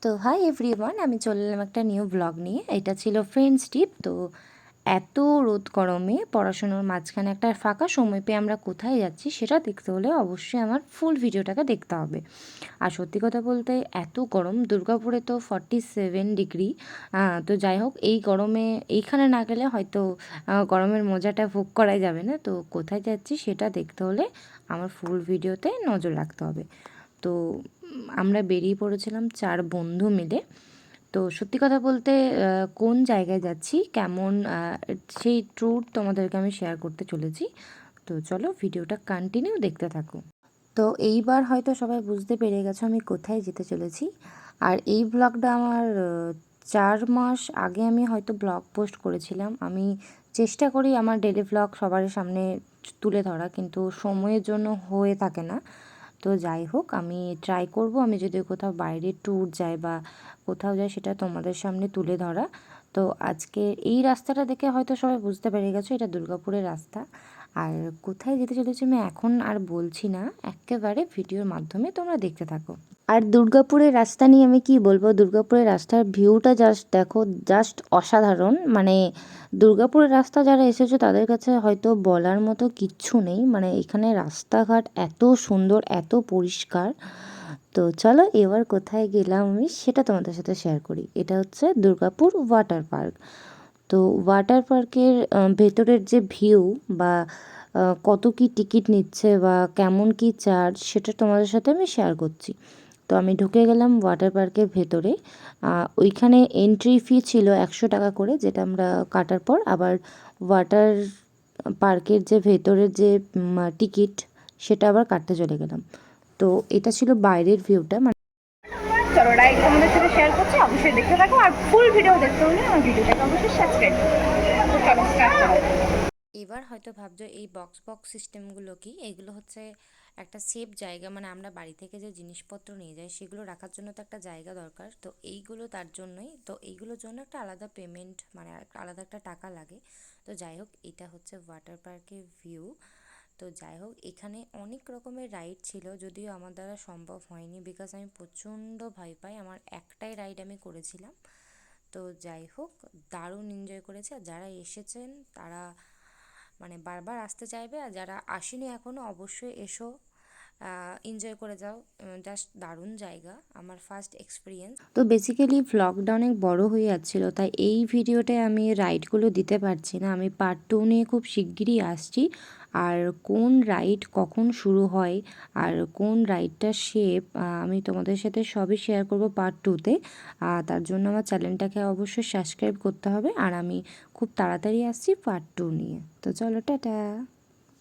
তো hi everyone, আমি চলে এলাম একটা নিউ ব্লগ নিয়ে। এটা ছিল ফ্রেন্ডস ট্রিপ। তো এত রোদ গরমে পড়াশুনোর মাঝখানে একটা ফাঁকা সময় পেয়ে আমরা কোথায় যাচ্ছি সেটা দেখতে হলে অবশ্যই আমার ফুল ভিডিওটাকে দেখতে হবে। আর সত্যি কথা বলতে এত গরম, দুর্গাপুরে তো 47 ডিগ্রি। তো যাই হোক, এই গরমে এইখানে না গেলে হয়তো গরমের মজাটা ভোগ করাই যাবে না। তো কোথায় যাচ্ছি সেটা দেখতে হলে আমার ফুল ভিডিওতে নজর রাখতে হবে। তো আমরা বেরিয়ে পড়েছিলাম 4 বন্ধু মিলে। তো সত্যি কথা বলতে কোন জায়গায় যাচ্ছি, কেমন সেই ট্যুর তোমাদেরকে আমি শেয়ার করতে চলেছি। তো চলো ভিডিওটা কন্টিনিউ দেখতে থাকো। তো এইবার হয়তো সবাই বুঝতে পেরে গেছো আমি কোথায় যেতে চলেছি। আর এই ব্লগটা আমার 4 মাস আগে আমি হয়তো ব্লগ পোস্ট করেছিলাম। আমি চেষ্টা করি আমার ডেলি ব্লগ সবার সামনে তুলে ধরা, কিন্তু সময়ের জন্য হয়ে থাকে না। তো যাই হোক, আমি ট্রাই করব আমি যদি কোথাও বাইরে ট্যুর যাই বা কোথাও যাই সেটা তোমাদের সামনে তুলে ধরা। তো আজকে এই রাস্তাটা দেখে হয়তো সবাই বুঝতে পেরে গেছো এটা দুর্গাপুরের রাস্তা। আর কোথায় যেতে চলেছি আমি এখন আর বলছি না, একেবারে ভিডিওর মাধ্যমে তোমরা দেখতে থাকো। আর দুর্গাপুরের রাস্তা নিয়ে আমি কি বলবো, দুর্গাপুরের রাস্তার ভিউটা জাস্ট দেখো, জাস্ট অসাধারণ। মানে দুর্গাপুরের রাস্তা যারা এসেছো তাদের কাছে হয়তো বলার মতো কিচ্ছু নেই। মানে এখানে রাস্তাঘাট এত সুন্দর, এত পরিষ্কার। তো চলো এবার কোথায় গেলাম আমি সেটা তোমাদের সাথে শেয়ার করি। এটা হচ্ছে দুর্গাপুর ওয়াটার পার্ক। তো ওয়াটার পার্কের ভেতরের যে ভিউ বা কত কি টিকিট নিচ্ছে বা কেমন কি চার্জ সেটা তোমাদের সাথে আমি শেয়ার করছি। তো আমি ঢুকে গেলাম ওয়াটার পার্কের ভেতরে। ওইখানে এন্ট্রি ফি ছিল 100 টাকা করে, যেটা আমরা কাটার পর আবার ওয়াটার পার্কের যে ভেতরের যে টিকিট সেটা আবার কাটতে চলে গেলাম। তো এটা ছিল বাইরের ভিউটা। মানে চলো রাইড তোমাদের সাথে শেয়ার করছি, অবশ্যই দেখতে থাকো। আর ফুল ভিডিও দেখতে হলে আমার ভিডিওটাকে অবশ্যই সাবস্ক্রাইব করো। তো চলো স্টার্ট করো। এবার হয়তো ভাবছো এই বক্স বক্স সিস্টেমগুলো কি, এগুলো হচ্ছে একটা সেফ জায়গা। মানে আমরা বাড়ি থেকে যে জিনিসপত্র নিয়ে যাই সেগুলো রাখার জন্য তো একটা জায়গা দরকার। তো এইগুলো তার জন্যই। তো এইগুলোর জন্য একটা আলাদা পেমেন্ট, মানে আলাদা একটা টাকা লাগে। তো যাই হোক, এটা হচ্ছে ওয়াটার পার্কের ভিউ। তো যাই হোক, এখানে অনেক রকমের রাইড ছিল, যদিও আমার দ্বারা সম্ভব হয়নি বিকজ আমি প্রচণ্ড ভয় পাই। আমার একটাই রাইড আমি করেছিলাম। তো যাই হোক, দারুণ এনজয় করেছে। আর যারা এসেছেন তারা মানে বারবার আসতে চাইবে, আর যারা আসেনি এখনও অবশ্যই এসো, এনজয় করে যাও। জাস্ট দারুণ জায়গা, আমার ফার্স্ট এক্সপিরিয়েন্স। তো বেসিক্যালি ভ্লগটা অনেক বড় হয়ে যাচ্ছিলো, তাই এই ভিডিওটায় আমি রাইডগুলো দিতে পারছি না। আমি পার্ট 2 নিয়ে খুব শিগগিরই আসছি। আর কোন রাইড কখন শুরু হয় আর কোন রাইডটার শেপ আমি তোমাদের সাথে সবই শেয়ার করব পার্ট 2তে। তার জন্য আমার চ্যানেলটাকে অবশ্যই সাবস্ক্রাইব করতে হবে। আর আমি খুব তাড়াতাড়ি আসছি পার্ট 2 নিয়ে। তো চলো টাটা।